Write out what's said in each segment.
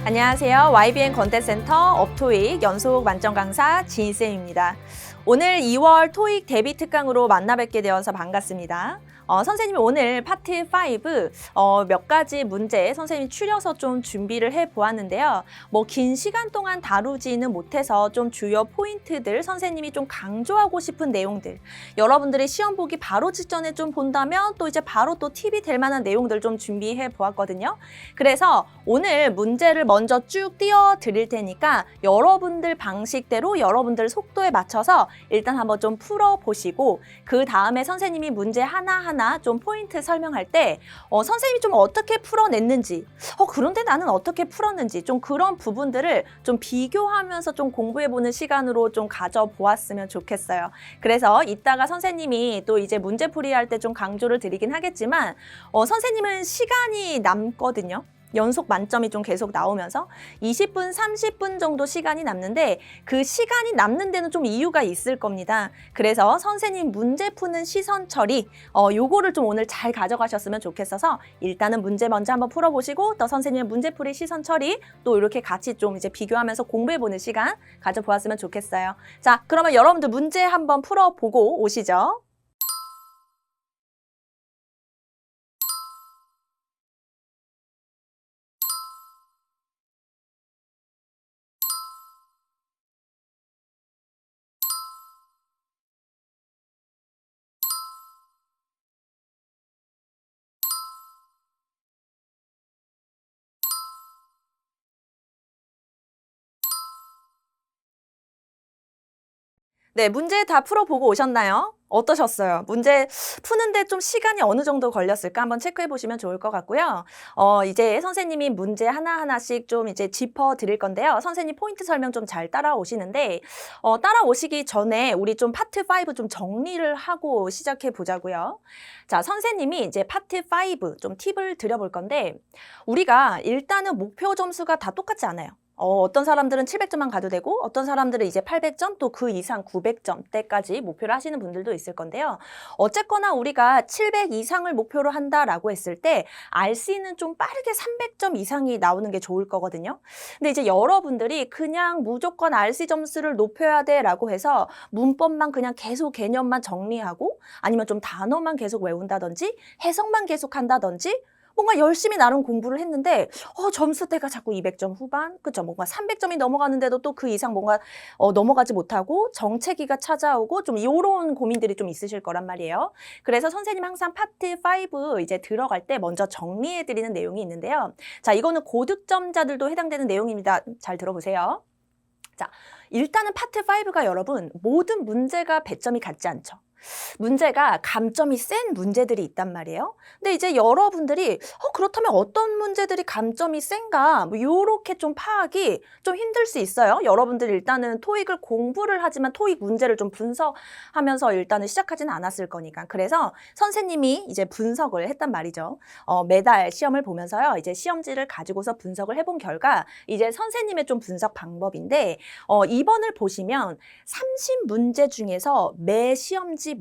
안녕하세요. YBN 건대센터 업토익 연속 만점 강사 지인쌤입니다. 오늘 2월 토익 대비 특강으로 만나 뵙게 되어서 반갑습니다. 선생님이 오늘 파트 5 몇 가지 문제 선생님이 추려서 좀 준비를 해보았는데요. 뭐 긴 시간 동안 다루지는 못해서 좀 주요 포인트들 선생님이 좀 강조하고 싶은 내용들, 여러분들이 시험 보기 바로 직전에 좀 본다면 또 이제 바로 또 팁이 될 만한 내용들 좀 준비해 보았거든요. 그래서 오늘 문제를 먼저 쭉 띄워 드릴 테니까 여러분들 방식대로 여러분들 속도에 맞춰서 일단 한번 좀 풀어보시고 그 다음에 선생님이 문제 하나하나 좀 포인트 설명할 때 선생님이 좀 어떻게 풀어냈는지 그런데 나는 어떻게 풀었는지 좀 그런 부분들을 좀 비교하면서 좀 공부해보는 시간으로 좀 가져보았으면 좋겠어요. 그래서 이따가 선생님이 또 이제 문제풀이 할 때 좀 강조를 드리긴 하겠지만 선생님은 시간이 남거든요. 연속 만점이 좀 계속 나오면서 20분, 30분 정도 시간이 남는데 그 시간이 남는 데는 좀 이유가 있을 겁니다. 그래서 선생님 문제 푸는 시선 처리 요거를 좀 오늘 잘 가져가셨으면 좋겠어서 일단은 문제 먼저 한번 풀어보시고 또 선생님의 문제풀이 시선 처리 또 이렇게 같이 좀 이제 비교하면서 공부해보는 시간 가져보았으면 좋겠어요. 자, 그러면 여러분들 문제 한번 풀어보고 오시죠. 네, 문제 다 풀어보고 오셨나요? 어떠셨어요? 문제 푸는데 좀 시간이 어느 정도 걸렸을까 한번 체크해 보시면 좋을 것 같고요. 이제 선생님이 문제 하나하나씩 좀 이제 짚어 드릴 건데요. 선생님 포인트 설명 좀 잘 따라오시는데, 따라오시기 전에 우리 좀 파트 5 좀 정리를 하고 시작해 보자고요. 자, 선생님이 이제 파트 5 좀 팁을 드려볼 건데, 우리가 일단은 목표 점수가 다 똑같지 않아요. 어떤 사람들은 700점만 가도 되고 어떤 사람들은 이제 800점 또 그 이상 900점대까지 목표를 하시는 분들도 있을 건데요. 어쨌거나 우리가 700 이상을 목표로 한다라고 했을 때 RC는 좀 빠르게 300점 이상이 나오는 게 좋을 거거든요. 근데 이제 여러분들이 그냥 무조건 RC 점수를 높여야 돼라고 해서 문법만 그냥 계속 개념만 정리하고 아니면 좀 단어만 계속 외운다든지 해석만 계속 한다든지 뭔가 열심히 나름 공부를 했는데 점수대가 자꾸 200점 후반, 그쵸? 뭔가 300점이 넘어가는데도 또 그 이상 뭔가 넘어가지 못하고 정체기가 찾아오고 좀 요런 고민들이 좀 있으실 거란 말이에요. 그래서 선생님 항상 파트 5 이제 들어갈 때 먼저 정리해드리는 내용이 있는데요. 자, 이거는 고득점자들도 해당되는 내용입니다. 잘 들어보세요. 자, 일단은 파트 5가 여러분 모든 문제가 배점이 같지 않죠. 문제가 감점이 센 문제들이 있단 말이에요. 근데 이제 여러분들이 그렇다면 어떤 문제들이 감점이 센가 뭐 요렇게 좀 파악이 좀 힘들 수 있어요. 여러분들이 일단은 토익을 공부를 하지만 토익 문제를 좀 분석하면서 일단은 시작하지는 않았을 거니까. 그래서 선생님이 이제 분석을 했단 말이죠. 매달 시험을 보면서요. 이제 시험지를 가지고서 분석을 해본 결과 이제 선생님의 좀 분석 방법인데 이번을 보시면 30문제 중에서 매 시험지마다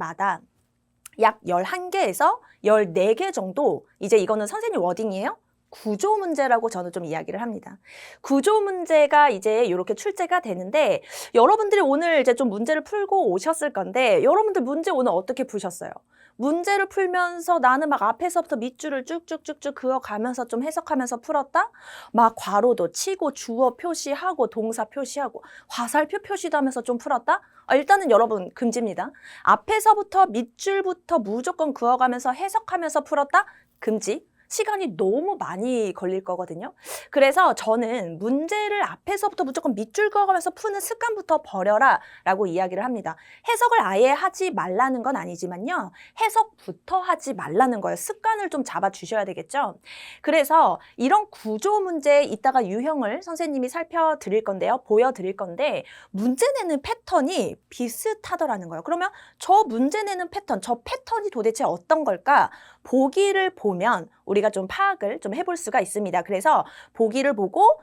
약 11개에서 14개 정도 이제 이거는 선생님 워딩이에요. 구조 문제라고 저는 좀 이야기를 합니다. 구조 문제가 이제 이렇게 출제가 되는데 여러분들이 오늘 이제 좀 문제를 풀고 오셨을 건데 여러분들 문제 오늘 어떻게 푸셨어요? 문제를 풀면서 나는 막 앞에서부터 밑줄을 쭉쭉쭉쭉 그어가면서 좀 해석하면서 풀었다? 막 괄호도 치고 주어 표시하고 동사 표시하고 화살표 표시도 하면서 좀 풀었다? 일단은 여러분 금지입니다. 앞에서부터 밑줄부터 무조건 그어가면서 해석하면서 풀었다? 금지. 시간이 너무 많이 걸릴 거거든요. 그래서 저는 문제를 앞에서부터 무조건 밑줄 그어가면서 푸는 습관부터 버려라 라고 이야기를 합니다. 해석을 아예 하지 말라는 건 아니지만요. 해석부터 하지 말라는 거예요. 습관을 좀 잡아주셔야 되겠죠. 그래서 이런 구조 문제 이따가 유형을 선생님이 살펴드릴 건데요. 보여드릴 건데 문제 내는 패턴이 비슷하더라는 거예요. 그러면 저 문제 내는 패턴, 저 패턴이 도대체 어떤 걸까? 보기를 보면 우리가 좀 파악을 좀 해볼 수가 있습니다. 그래서 보기를 보고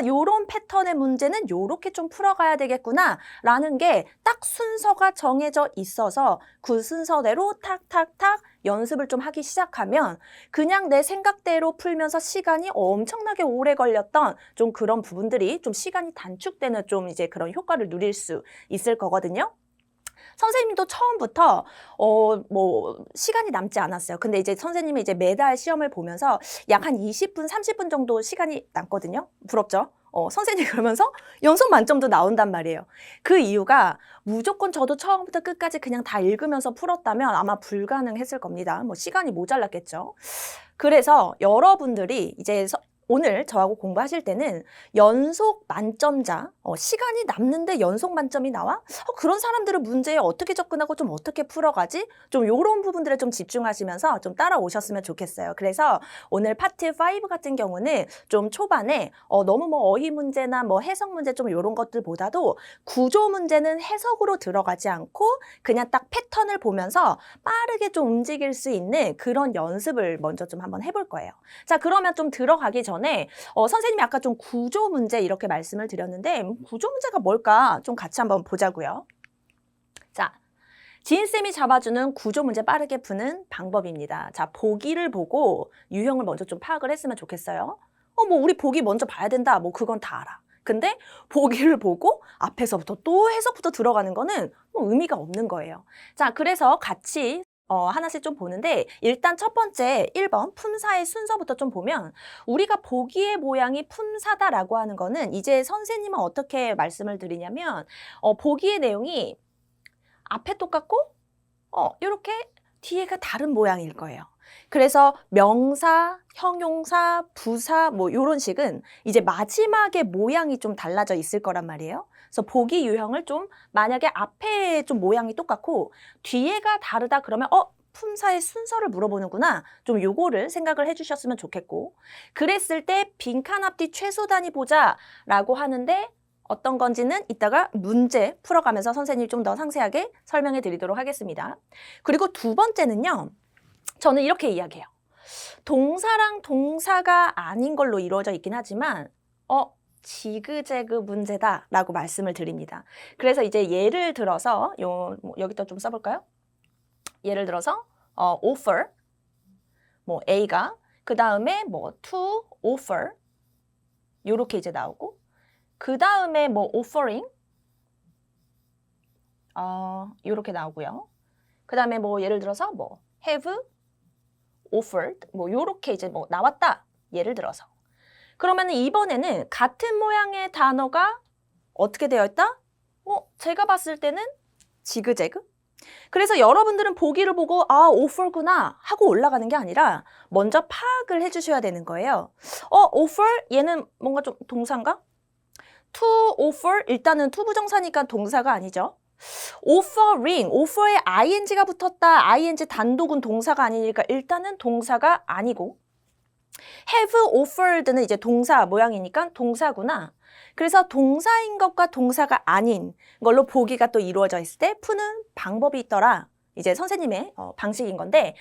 요런 패턴의 문제는 요렇게 좀 풀어가야 되겠구나 라는 게 딱 순서가 정해져 있어서 그 순서대로 탁탁탁 연습을 좀 하기 시작하면 그냥 내 생각대로 풀면서 시간이 엄청나게 오래 걸렸던 좀 그런 부분들이 좀 시간이 단축되는 좀 이제 그런 효과를 누릴 수 있을 거거든요. 선생님도 처음부터 시간이 남지 않았어요. 근데 이제 선생님이 이제 매달 시험을 보면서 약 한 20분, 30분 정도 시간이 남거든요. 부럽죠? 선생님이 그러면서 연속 만점도 나온단 말이에요. 그 이유가 무조건 저도 처음부터 끝까지 그냥 다 읽으면서 풀었다면 아마 불가능했을 겁니다. 뭐 시간이 모자랐겠죠. 그래서 여러분들이 이제 오늘 저하고 공부하실 때는 연속 만점자, 시간이 남는데 연속 만점이 나와? 그런 사람들은 문제에 어떻게 접근하고 좀 어떻게 풀어가지? 좀 요런 부분들에 좀 집중하시면서 좀 따라오셨으면 좋겠어요. 그래서 오늘 파트 5 같은 경우는 좀 초반에 너무 뭐 어휘 문제나 뭐 해석 문제 좀 요런 것들보다도 구조 문제는 해석으로 들어가지 않고 그냥 딱 패턴을 보면서 빠르게 좀 움직일 수 있는 그런 연습을 먼저 좀 한번 해볼 거예요. 자, 그러면 좀 들어가기 전에 선생님이 아까 좀 구조 문제 이렇게 말씀을 드렸는데 구조 문제가 뭘까 좀 같이 한번 보자고요. 자, 지인쌤이 잡아주는 구조 문제 빠르게 푸는 방법입니다. 자, 보기를 보고 유형을 먼저 좀 파악을 했으면 좋겠어요. 뭐 우리 보기 먼저 봐야 된다. 뭐 그건 다 알아. 근데 보기를 보고 앞에서부터 또 해석부터 들어가는 거는 뭐 의미가 없는 거예요. 자, 그래서 같이 하나씩 좀 보는데 일단 첫 번째 1번 품사의 순서부터 좀 보면 우리가 보기의 모양이 품사다라고 하는 거는 이제 선생님은 어떻게 말씀을 드리냐면 보기의 내용이 앞에 똑같고 이렇게 뒤에가 다른 모양일 거예요. 그래서 명사, 형용사, 부사 뭐 이런 식은 이제 마지막에 모양이 좀 달라져 있을 거란 말이에요. 그래서 보기 유형을 좀 만약에 앞에 좀 모양이 똑같고 뒤에가 다르다 그러면 품사의 순서를 물어보는구나. 좀 요거를 생각을 해주셨으면 좋겠고 그랬을 때 빈칸 앞뒤 최소 단위 보자라고 하는데 어떤 건지는 이따가 문제 풀어가면서 선생님이 좀 더 상세하게 설명해 드리도록 하겠습니다. 그리고 두 번째는요. 저는 이렇게 이야기해요. 동사랑 동사가 아닌 걸로 이루어져 있긴 하지만 지그재그 문제다라고 말씀을 드립니다. 그래서 이제 예를 들어서 여기다 좀 써볼까요? 예를 들어서 offer 뭐 A가 그 다음에 뭐 to offer 요렇게 이제 나오고 그 다음에 뭐 offering 요렇게 나오고요. 그 다음에 뭐 예를 들어서 뭐 have offered 뭐 요렇게 이제 뭐 나왔다. 예를 들어서. 그러면 이번에는 같은 모양의 단어가 어떻게 되어 있다? 제가 봤을 때는 지그재그? 그래서 여러분들은 보기를 보고 offer구나 하고 올라가는 게 아니라 먼저 파악을 해주셔야 되는 거예요. offer? 얘는 뭔가 좀 동사인가? to offer? 일단은 to 부정사니까 동사가 아니죠. offering, offer에 ing가 붙었다. ing 단독은 동사가 아니니까 일단은 동사가 아니고 have offered는 이제 동사 모양이니까 동사구나. 그래서 동사인 것과 동사가 아닌 걸로 보기가 또 이루어져 있을 때 푸는 방법이 있더라. 이제 선생님의 방식인 건데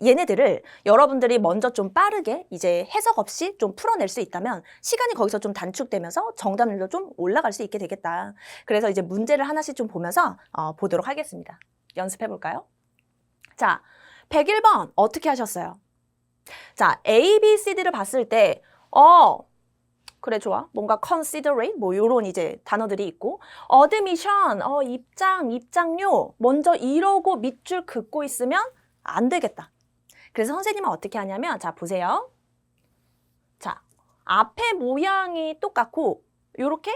얘네들을 여러분들이 먼저 좀 빠르게 이제 해석 없이 좀 풀어낼 수 있다면 시간이 거기서 좀 단축되면서 정답률도 좀 올라갈 수 있게 되겠다. 그래서 이제 문제를 하나씩 좀 보면서 보도록 하겠습니다. 연습해 볼까요? 자, 101번 어떻게 하셨어요? 자, A, B, C, D를 봤을 때 그래 좋아. 뭔가 considerate 뭐 요런 이제 단어들이 있고 admission, 입장료 먼저 이러고 밑줄 긋고 있으면 안 되겠다. 그래서 선생님은 어떻게 하냐면 자, 보세요. 자, 앞에 모양이 똑같고 요렇게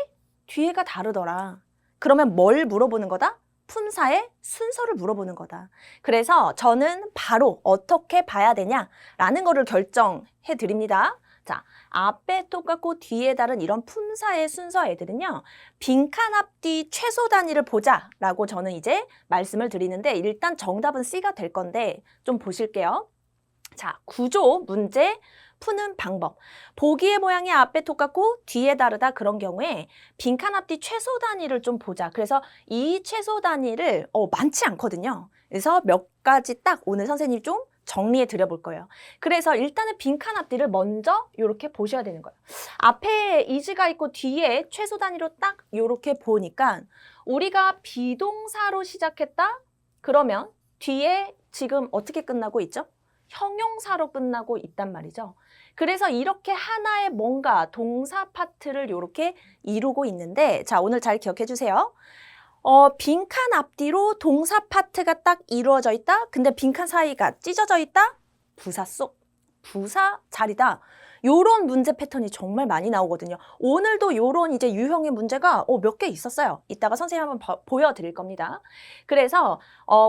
뒤에가 다르더라. 그러면 뭘 물어보는 거다? 품사의 순서를 물어보는 거다. 그래서 저는 바로 어떻게 봐야 되냐라는 거를 결정해 드립니다. 자, 앞에 똑같고 뒤에 다른 이런 품사의 순서 애들은요. 빈칸 앞뒤 최소 단위를 보자라고 저는 이제 말씀을 드리는데 일단 정답은 C가 될 건데 좀 보실게요. 자, 구조, 문제, 푸는 방법. 보기의 모양이 앞에 똑같고 뒤에 다르다 그런 경우에 빈칸 앞뒤 최소 단위를 좀 보자. 그래서 이 최소 단위를 많지 않거든요. 그래서 몇 가지 딱 오늘 선생님이 좀 정리해 드려 볼 거예요. 그래서 일단은 빈칸 앞뒤를 먼저 이렇게 보셔야 되는 거예요. 앞에 is가 있고 뒤에 최소 단위로 딱 이렇게 보니까 우리가 비동사로 시작했다? 그러면 뒤에 지금 어떻게 끝나고 있죠? 형용사로 끝나고 있단 말이죠. 그래서 이렇게 하나의 뭔가 동사 파트를 이렇게 이루고 있는데, 자, 오늘 잘 기억해 주세요. 빈칸 앞뒤로 동사 파트가 딱 이루어져 있다? 근데 빈칸 사이가 찢어져 있다? 부사 속, 부사 자리다. 요런 문제 패턴이 정말 많이 나오거든요. 오늘도 요런 이제 유형의 문제가 몇 개 있었어요. 이따가 선생님 한번 보여드릴 겁니다. 그래서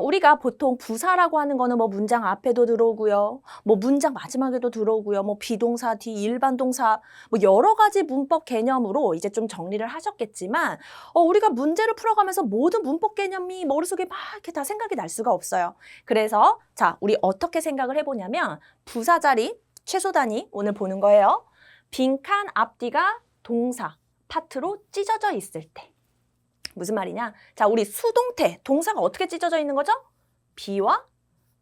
우리가 보통 부사라고 하는 거는 뭐 문장 앞에도 들어오고요. 뭐 문장 마지막에도 들어오고요. 뭐 비동사 뒤 일반 동사 뭐 여러 가지 문법 개념으로 이제 좀 정리를 하셨겠지만 우리가 문제를 풀어가면서 모든 문법 개념이 머릿속에 막 이렇게 다 생각이 날 수가 없어요. 그래서 자, 우리 어떻게 생각을 해보냐면 부사 자리 최소 단위 오늘 보는 거예요. 빈칸 앞뒤가 동사 파트로 찢어져 있을 때. 무슨 말이냐? 자, 우리 수동태 동사가 어떻게 찢어져 있는 거죠? be와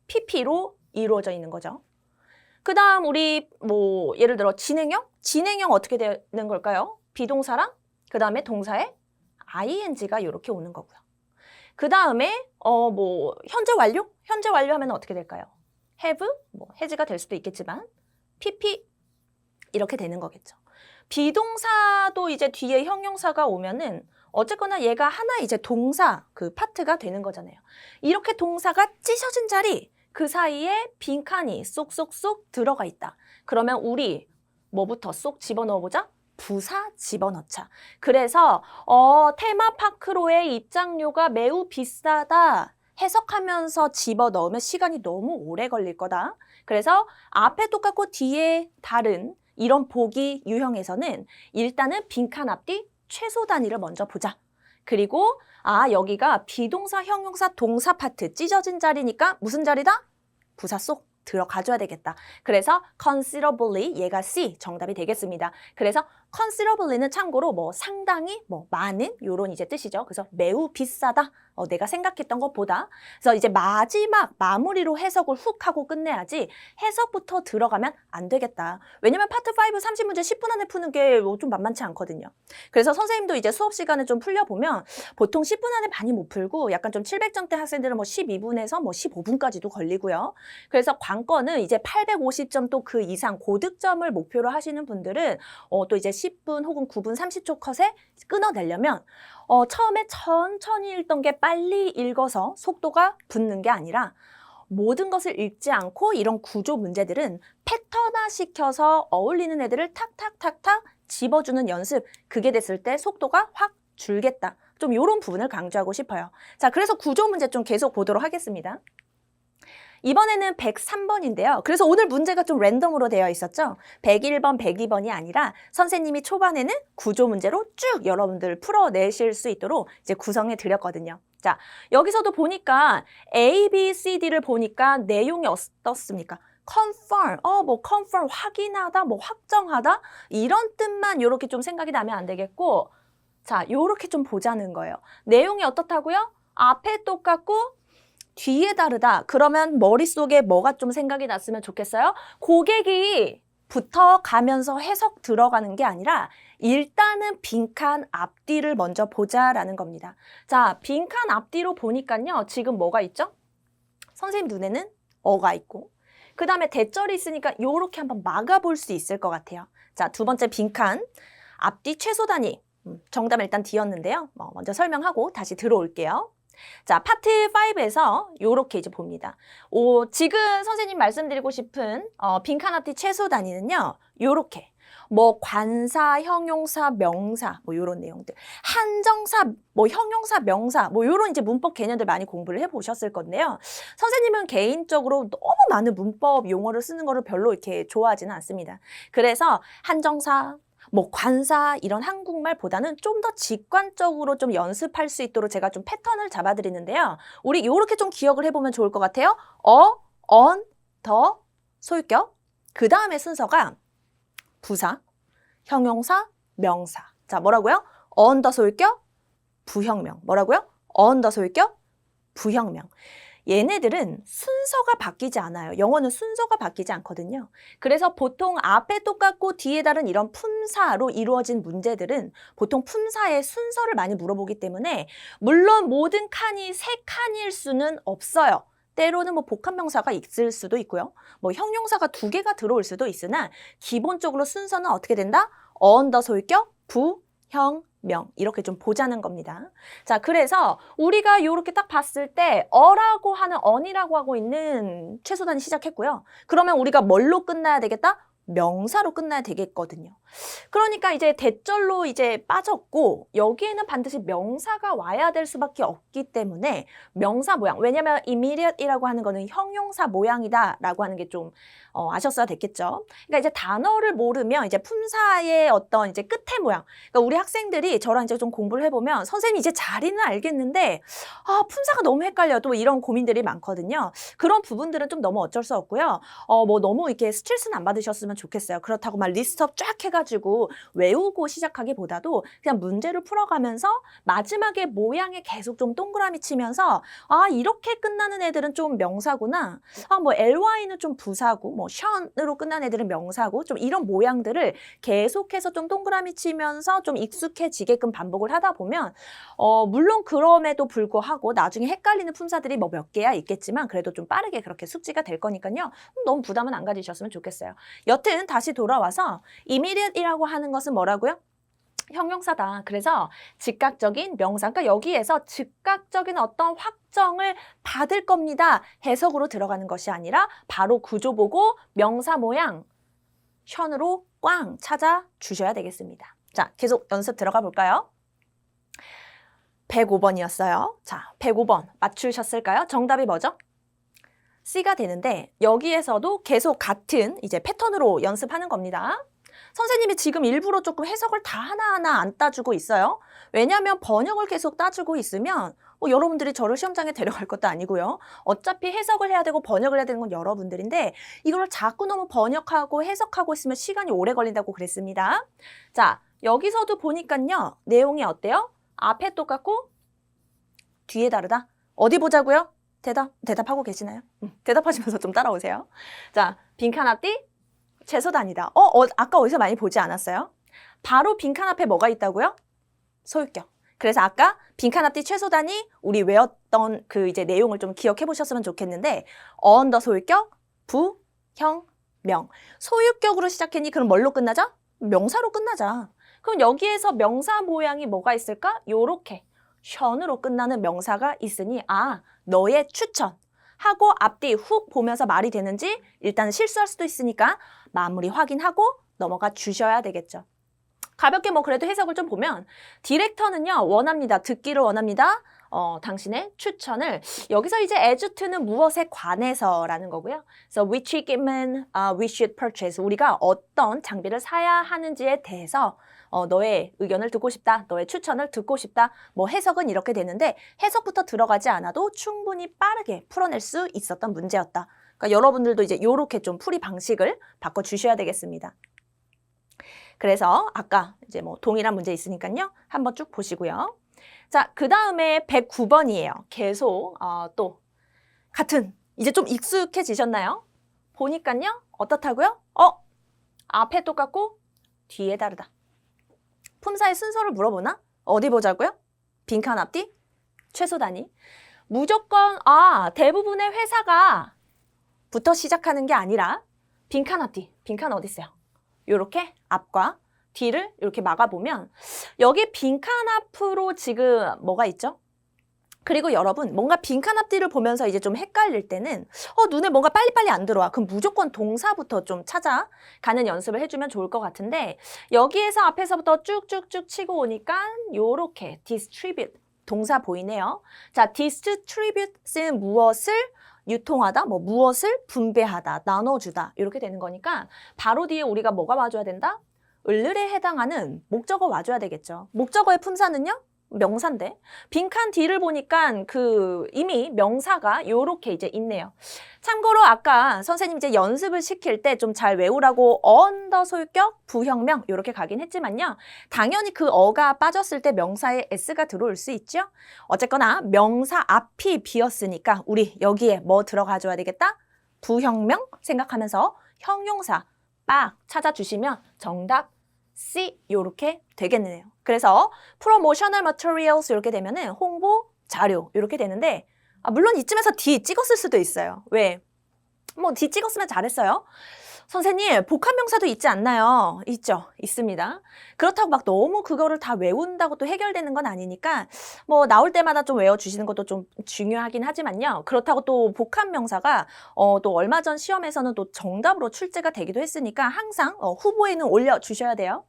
pp로 이루어져 있는 거죠. 그 다음 우리 뭐 예를 들어 진행형? 진행형 어떻게 되는 걸까요? 비동사랑 그 다음에 동사에 ing가 이렇게 오는 거고요. 그 다음에 뭐 현재 완료? 현재 완료하면 어떻게 될까요? have, 뭐 has가 될 수도 있겠지만 pp 이렇게 되는 거겠죠. 비동사도 이제 뒤에 형용사가 오면은 어쨌거나 얘가 하나 이제 동사 그 파트가 되는 거잖아요. 이렇게 동사가 찢어진 자리 그 사이에 빈칸이 쏙쏙쏙 들어가 있다. 그러면 우리 뭐부터 쏙 집어넣어보자? 부사 집어넣자. 그래서 테마파크로의 입장료가 매우 비싸다. 해석하면서 집어넣으면 시간이 너무 오래 걸릴 거다. 그래서 앞에 똑같고 뒤에 다른 이런 보기 유형에서는 일단은 빈칸 앞뒤 최소 단위를 먼저 보자. 그리고 여기가 비동사, 형용사, 동사 파트 찢어진 자리니까 무슨 자리다? 부사 속 들어가줘야 되겠다. 그래서 considerably 얘가 C 정답이 되겠습니다. 그래서 considerably는 참고로 뭐 상당히 뭐 많은 요런 이제 뜻이죠. 그래서 매우 비싸다. 내가 생각했던 것보다. 그래서 이제 마지막 마무리로 해석을 훅 하고 끝내야지 해석부터 들어가면 안 되겠다. 왜냐면 파트 5 30문제 10분 안에 푸는 게 좀 만만치 않거든요. 그래서 선생님도 이제 수업 시간을 좀 풀려보면 보통 10분 안에 많이 못 풀고 약간 좀 700점대 학생들은 뭐 12분에서 뭐 15분까지도 걸리고요. 그래서 관건은 이제 850점 또 그 이상 고득점을 목표로 하시는 분들은 또 이제 10분 혹은 9분 30초 컷에 끊어내려면 처음에 천천히 읽던 게 빨리 읽어서 속도가 붙는 게 아니라 모든 것을 읽지 않고 이런 구조 문제들은 패턴화 시켜서 어울리는 애들을 탁탁탁탁 집어주는 연습. 그게 됐을 때 속도가 확 줄겠다. 좀 이런 부분을 강조하고 싶어요. 자, 그래서 구조 문제 좀 계속 보도록 하겠습니다. 이번에는 103번인데요. 그래서 오늘 문제가 좀 랜덤으로 되어 있었죠. 101번, 102번이 아니라 선생님이 초반에는 구조 문제로 쭉 여러분들 풀어내실 수 있도록 이제 구성해 드렸거든요. 자, 여기서도 보니까 A, B, C, D를 보니까 내용이 어떻습니까? confirm, 뭐 confirm, 확인하다, 뭐 확정하다 이런 뜻만 이렇게 좀 생각이 나면 안 되겠고 자, 요렇게 좀 보자는 거예요. 내용이 어떻다고요? 앞에 똑같고 뒤에 다르다. 그러면 머릿속에 뭐가 좀 생각이 났으면 좋겠어요? 고객이 붙어가면서 해석 들어가는 게 아니라 일단은 빈칸 앞뒤를 먼저 보자라는 겁니다. 자, 빈칸 앞뒤로 보니까요. 지금 뭐가 있죠? 선생님 눈에는 어가 있고 그 다음에 대절이 있으니까 요렇게 한번 막아볼 수 있을 것 같아요. 자, 두 번째 빈칸 앞뒤 최소 단위 정답을 일단 뒤었는데요. 먼저 설명하고 다시 들어올게요. 자, 파트 5에서 요렇게 이제 봅니다. 지금 선생님 말씀드리고 싶은 빈칸 앞뒤 최소 단위는요. 요렇게 뭐 관사, 형용사, 명사 뭐 요런 내용들 한정사, 뭐 형용사, 명사 뭐 요런 이제 문법 개념들 많이 공부를 해보셨을 건데요. 선생님은 개인적으로 너무 많은 문법 용어를 쓰는 거를 별로 이렇게 좋아하지는 않습니다. 그래서 한정사 뭐 관사 이런 한국말보다는 좀 더 직관적으로 좀 연습할 수 있도록 제가 좀 패턴을 잡아드리는데요. 우리 이렇게 좀 기억을 해보면 좋을 것 같아요. on, 더, 소유격. 그 다음에 순서가 부사, 형용사, 명사. 자, 뭐라고요? on 더 소유격, 부형명. 뭐라고요? on 더 소유격, 부형명. 얘네들은 순서가 바뀌지 않아요. 영어는 순서가 바뀌지 않거든요. 그래서 보통 앞에 똑같고 뒤에 다른 이런 품사로 이루어진 문제들은 보통 품사의 순서를 많이 물어보기 때문에 물론 모든 칸이 3칸일 수는 없어요. 때로는 뭐 복합명사가 있을 수도 있고요. 뭐 형용사가 2개가 들어올 수도 있으나 기본적으로 순서는 어떻게 된다? 언더 소유격, 부, 형, 명 이렇게 좀 보자는 겁니다. 자, 그래서 우리가 이렇게 딱 봤을 때 어라고 하는 on이라고 하고 있는 최소단이 시작했고요. 그러면 우리가 뭘로 끝나야 되겠다? 명사로 끝나야 되겠거든요. 그러니까 이제 대절로 이제 빠졌고 여기에는 반드시 명사가 와야 될 수밖에 없기 때문에 명사 모양. 왜냐면 immediate이라고 하는 거는 형용사 모양이다라고 하는 게 좀 아셨어야 됐겠죠. 그러니까 이제 단어를 모르면 이제 품사의 어떤 이제 끝의 모양. 그러니까 우리 학생들이 저랑 이제 좀 공부를 해보면 선생님이 이제 자리는 알겠는데 품사가 너무 헷갈려요. 또 이런 고민들이 많거든요. 그런 부분들은 좀 너무 어쩔 수 없고요. 뭐 너무 이렇게 스트레스는 안 받으셨으면 좋겠어요. 그렇다고 막 리스트업 쫙 해가지고 외우고 시작하기보다도 그냥 문제를 풀어가면서 마지막에 모양에 계속 좀 동그라미 치면서 이렇게 끝나는 애들은 좀 명사구나. 뭐 ly는 좀 부사고 뭐 션으로 끝나는 애들은 명사고 좀 이런 모양들을 계속해서 좀 동그라미 치면서 좀 익숙해지게끔 반복을 하다 보면 물론 그럼에도 불구하고 나중에 헷갈리는 품사들이 뭐 몇 개야 있겠지만 그래도 좀 빠르게 그렇게 숙지가 될 거니까요. 너무 부담은 안 가지셨으면 좋겠어요. 여튼 다시 돌아와서 immediate이라고 하는 것은 뭐라고요? 형용사다. 그래서 즉각적인 명사, 그러니까 여기에서 즉각적인 어떤 확정을 받을 겁니다. 해석으로 들어가는 것이 아니라 바로 구조 보고 명사 모양 션으로 꽝 찾아 주셔야 되겠습니다. 자, 계속 연습 들어가 볼까요? 105번이었어요. 자, 105번 맞추셨을까요? 정답이 뭐죠? C가 되는데 여기에서도 계속 같은 이제 패턴으로 연습하는 겁니다. 선생님이 지금 일부러 조금 해석을 다 하나하나 안 따주고 있어요. 왜냐하면 번역을 계속 따주고 있으면 여러분들이 저를 시험장에 데려갈 것도 아니고요. 어차피 해석을 해야 되고 번역을 해야 되는 건 여러분들인데 이걸 자꾸 너무 번역하고 해석하고 있으면 시간이 오래 걸린다고 그랬습니다. 자, 여기서도 보니까요. 내용이 어때요? 앞에 똑같고 뒤에 다르다. 어디 보자고요? 대답하고 계시나요? 대답하시면서 좀 따라오세요. 자, 빈칸 앞뒤 채소 단위다. 아까 어디서 많이 보지 않았어요? 바로 빈칸 앞에 뭐가 있다고요? 소유격. 그래서 아까 빈칸 앞뒤 최소 단위 우리 외웠던 그 이제 내용을 좀 기억해 보셨으면 좋겠는데 언더 소유격, 부, 형, 명. 소유격으로 시작했니? 그럼 뭘로 끝나죠? 명사로 끝나자. 그럼 여기에서 명사 모양이 뭐가 있을까? 요렇게 션으로 끝나는 명사가 있으니 너의 추천. 하고 앞뒤 훅 보면서 말이 되는지 일단 실수할 수도 있으니까 마무리 확인하고 넘어가 주셔야 되겠죠. 가볍게 뭐 그래도 해석을 좀 보면 디렉터는요 원합니다. 듣기를 원합니다. 당신의 추천을 여기서 이제 as to는 무엇에 관해서라는 거고요. 그래서 which equipment we should purchase 우리가 어떤 장비를 사야 하는지에 대해서 너의 의견을 듣고 싶다. 너의 추천을 듣고 싶다. 뭐 해석은 이렇게 되는데 해석부터 들어가지 않아도 충분히 빠르게 풀어낼 수 있었던 문제였다. 그러니까 여러분들도 이제 이렇게 좀 풀이 방식을 바꿔주셔야 되겠습니다. 그래서 아까 이제 뭐 동일한 문제 있으니까요. 한번 쭉 보시고요. 자, 그 다음에 109번이에요. 계속 또 같은 이제 좀 익숙해지셨나요? 보니까요. 어떻다고요? 앞에 똑같고 뒤에 다르다. 품사의 순서를 물어보나? 어디 보자고요? 빈칸 앞뒤? 최소 단위? 무조건 대부분의 회사가 부터 시작하는 게 아니라 빈칸 앞뒤, 빈칸 어디 있어요? 요렇게 앞과 뒤를 이렇게 막아보면 여기 빈칸 앞으로 지금 뭐가 있죠? 그리고 여러분 뭔가 빈칸 앞뒤를 보면서 이제 좀 헷갈릴 때는 눈에 뭔가 빨리빨리 안 들어와. 그럼 무조건 동사부터 좀 찾아가는 연습을 해주면 좋을 것 같은데 여기에서 앞에서부터 쭉쭉쭉 치고 오니까 요렇게 distribute 동사 보이네요. 자, distribute는 무엇을 유통하다, 무엇을 분배하다, 나눠주다 이렇게 되는 거니까 바로 뒤에 우리가 뭐가 와줘야 된다? 을을에 해당하는 목적어 와줘야 되겠죠. 목적어의 품사는요? 명사인데 빈칸 뒤를 보니까 그 이미 명사가 요렇게 이제 있네요. 참고로 아까 선생님 이제 연습을 시킬 때 좀 잘 외우라고 언더 소유격 부형명 요렇게 가긴 했지만요. 당연히 그 어가 빠졌을 때 명사에 s가 들어올 수 있죠. 어쨌거나 명사 앞이 비었으니까 우리 여기에 뭐 들어가줘야 되겠다? 부형명 생각하면서 형용사 빡 찾아주시면 정답 C 요렇게 되겠네요. 그래서 promotional materials 이렇게 되면은 홍보 자료 이렇게 되는데 물론 이쯤에서 D 찍었을 수도 있어요. 왜? 뭐 D 찍었으면 잘했어요. 선생님 복합명사도 있지 않나요? 있죠. 있습니다. 그렇다고 막 너무 그거를 다 외운다고 또 해결되는 건 아니니까 뭐 나올 때마다 좀 외워주시는 것도 좀 중요하긴 하지만요. 그렇다고 또 복합명사가 또 얼마 전 시험에서는 또 정답으로 출제가 되기도 했으니까 항상 후보에는 올려주셔야 돼요.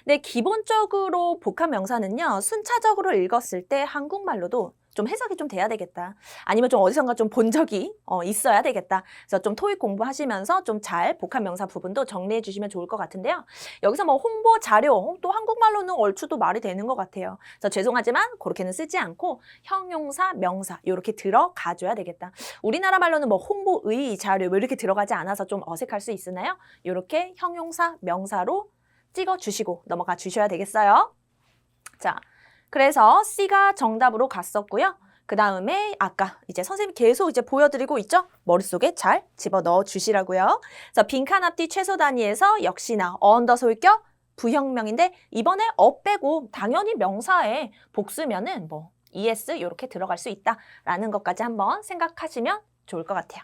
근데 기본적으로 복합명사는요. 순차적으로 읽었을 때 한국말로도 좀 해석이 좀 돼야 되겠다. 아니면 좀 어디선가 좀 본 적이 있어야 되겠다. 그래서 좀 토익 공부하시면서 좀 잘 복합명사 부분도 정리해 주시면 좋을 것 같은데요. 여기서 뭐 홍보 자료, 또 한국말로는 얼추 또 말이 되는 것 같아요. 그래서 죄송하지만 그렇게는 쓰지 않고 형용사, 명사 이렇게 들어가 줘야 되겠다. 우리나라 말로는 뭐 홍보의 자료 뭐 이렇게 들어가지 않아서 좀 어색할 수 있으나요? 이렇게 형용사, 명사로 찍어 주시고 넘어가 주셔야 되겠어요. 자. 그래서 C가 정답으로 갔었고요. 그 다음에 아까 이제 선생님이 계속 이제 보여드리고 있죠? 머릿속에 잘 집어넣어 주시라고요. 그래서 빈칸 앞뒤 최소 단위에서 역시나 언더 소유격 부형명인데 이번에 빼고 당연히 명사에 복수면은 뭐 ES 이렇게 들어갈 수 있다라는 것까지 한번 생각하시면 좋을 것 같아요.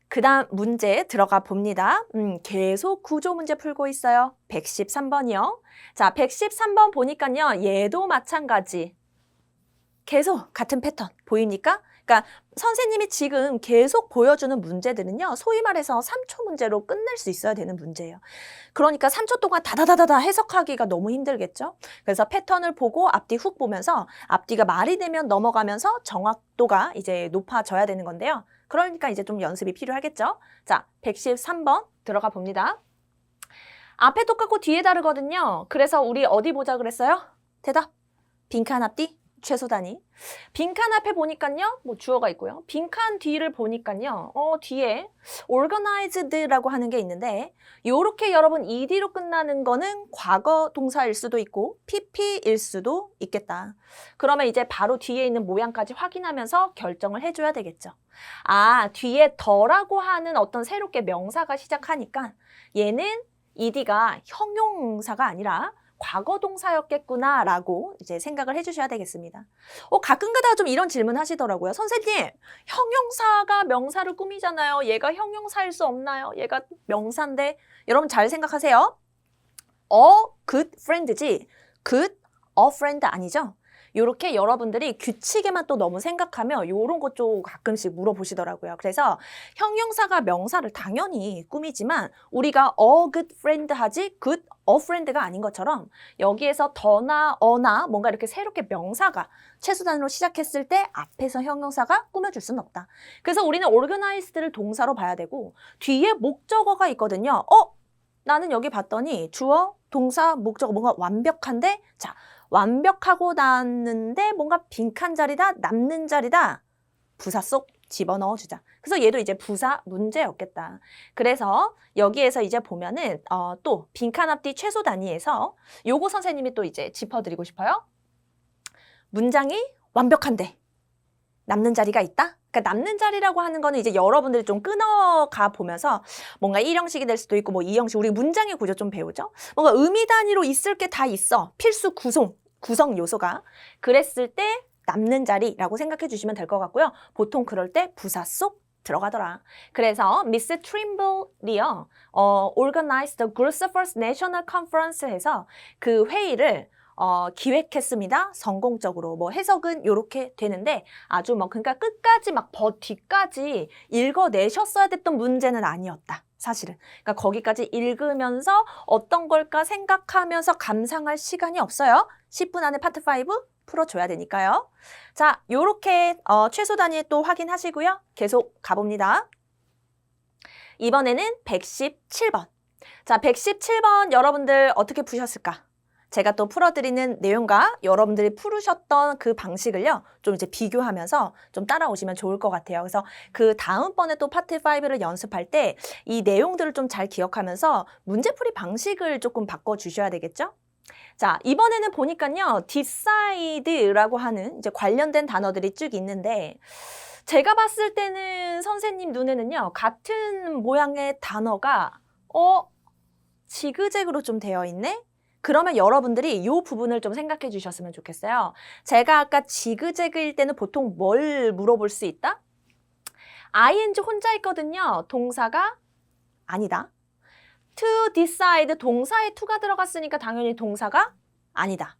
그 다음 문제 들어가 봅니다. 계속 구조 문제 풀고 있어요. 113번이요. 자, 113번 보니까요. 얘도 마찬가지. 계속 같은 패턴 보입니까? 그러니까 선생님이 지금 계속 보여주는 문제들은요. 소위 말해서 3초 문제로 끝낼 수 있어야 되는 문제예요. 그러니까 3초 동안 다다다다다 해석하기가 너무 힘들겠죠? 그래서 패턴을 보고 앞뒤 훅 보면서 앞뒤가 말이 되면 넘어가면서 정확도가 이제 높아져야 되는 건데요. 그러니까 이제 좀 연습이 필요하겠죠? 자, 113번 들어가 봅니다. 앞에 똑같고 뒤에 다르거든요. 그래서 우리 어디 보자 그랬어요? 대답. 빈칸 앞뒤 최소 단위. 빈칸 앞에 보니까요. 뭐 주어가 있고요. 빈칸 뒤를 보니까요. 뒤에 organized라고 하는 게 있는데 요렇게 여러분 ed로 끝나는 거는 과거 동사일 수도 있고 pp일 수도 있겠다. 그러면 이제 바로 뒤에 있는 모양까지 확인하면서 결정을 해줘야 되겠죠. 아, 뒤에 더라고 하는 어떤 새롭게 명사가 시작하니까 얘는 ed가 형용사가 아니라 과거 동사였겠구나라고 이제 생각을 해주셔야 되겠습니다. 가끔가다 좀 이런 질문 하시더라고요. 선생님, 형용사가 명사를 꾸미잖아요. 얘가 형용사일 수 없나요? 얘가 명사인데. 여러분 잘 생각하세요. good friend지 good a friend 아니죠? 요렇게 여러분들이 규칙에만 또 너무 생각하면 요런 것 좀 가끔씩 물어보시더라고요. 그래서 형용사가 명사를 당연히 꾸미지만 우리가 a good friend 하지 good a friend가 아닌 것처럼 여기에서 더나 어나 뭔가 이렇게 새롭게 명사가 최소 단위로 시작했을 때 앞에서 형용사가 꾸며줄 수는 없다. 그래서 우리는 organized를 동사로 봐야 되고 뒤에 목적어가 있거든요. 나는 여기 봤더니 주어, 동사, 목적어 뭔가 완벽한데 자, 완벽하고 났는데 뭔가 빈칸 자리다, 남는 자리다. 부사 속 집어넣어 주자. 그래서 얘도 이제 부사 문제였겠다. 그래서 여기에서 이제 보면은 또 빈칸 앞뒤 최소 단위에서 요거 선생님이 또 이제 짚어드리고 싶어요. 문장이 완벽한데 남는 자리가 있다? 그러니까 남는 자리라고 하는 거는 이제 여러분들이 좀 끊어가 보면서 뭔가 1형식이 될 수도 있고 뭐 2형식, 우리 문장의 구조 좀 배우죠? 뭔가 의미 단위로 있을 게 다 있어. 필수 구성 요소가. 그랬을 때 남는 자리라고 생각해 주시면 될 것 같고요. 보통 그럴 때 부사 속 들어가더라. 그래서 미스 트림블이요. Organized the Group's First National Conference에서 그 회의를 기획했습니다. 성공적으로. 뭐 해석은 이렇게 되는데 아주 뭐 그러니까 끝까지 막 뒤까지 읽어내셨어야 됐던 문제는 아니었다. 사실은. 그러니까 거기까지 읽으면서 어떤 걸까 생각하면서 감상할 시간이 없어요. 10분 안에 파트 5 풀어줘야 되니까요. 자, 요렇게 최소 단위 또 확인하시고요. 계속 가봅니다. 이번에는 117번. 자, 117번 여러분들 어떻게 푸셨을까? 제가 또 풀어드리는 내용과 여러분들이 풀으셨던 그 방식을요, 좀 이제 비교하면서 좀 따라오시면 좋을 것 같아요. 그래서 그 다음번에 또 파트 5를 연습할 때 이 내용들을 좀 잘 기억하면서 문제풀이 방식을 조금 바꿔주셔야 되겠죠? 자, 이번에는 보니까요, decide라고 하는 이제 관련된 단어들이 쭉 있는데, 제가 봤을 때는 선생님 눈에는요, 같은 모양의 단어가, 지그재그로 좀 되어 있네? 그러면 여러분들이 이 부분을 좀 생각해 주셨으면 좋겠어요. 제가 아까 지그재그일 때는 보통 뭘 물어볼 수 있다? ing 혼자 있거든요. 동사가 아니다. to decide 동사에 to가 들어갔으니까 당연히 동사가 아니다.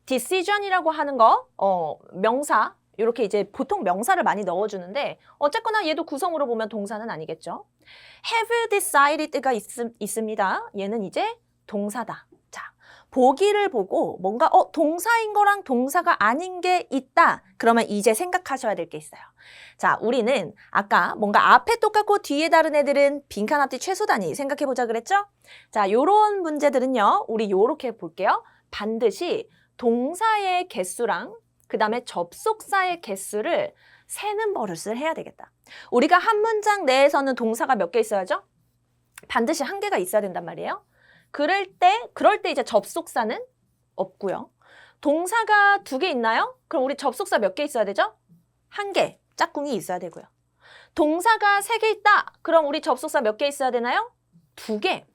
decision이라고 하는 거, 명사, 이렇게 이제 보통 명사를 많이 넣어주는데 어쨌거나 얘도 구성으로 보면 동사는 아니겠죠. have decided가 있습니다. 얘는 이제 동사다. 자, 보기를 보고 뭔가 동사인 거랑 동사가 아닌 게 있다. 그러면 이제 생각하셔야 될 게 있어요. 자, 우리는 아까 뭔가 앞에 똑같고 뒤에 다른 애들은 빈칸 앞뒤 최소 단위 생각해보자 그랬죠? 자, 요런 문제들은요. 우리 요렇게 볼게요. 반드시 동사의 개수랑 그 다음에 접속사의 개수를 세는 버릇을 해야 되겠다. 우리가 한 문장 내에서는 동사가 몇 개 있어야죠? 반드시 한 개가 있어야 된단 말이에요. 그럴 때 이제 접속사는 없고요. 동사가 2개 있나요? 그럼 우리 접속사 몇 개 있어야 되죠? 1개, 짝꿍이 있어야 되고요. 동사가 3개 있다. 그럼 우리 접속사 몇 개 있어야 되나요? 2개.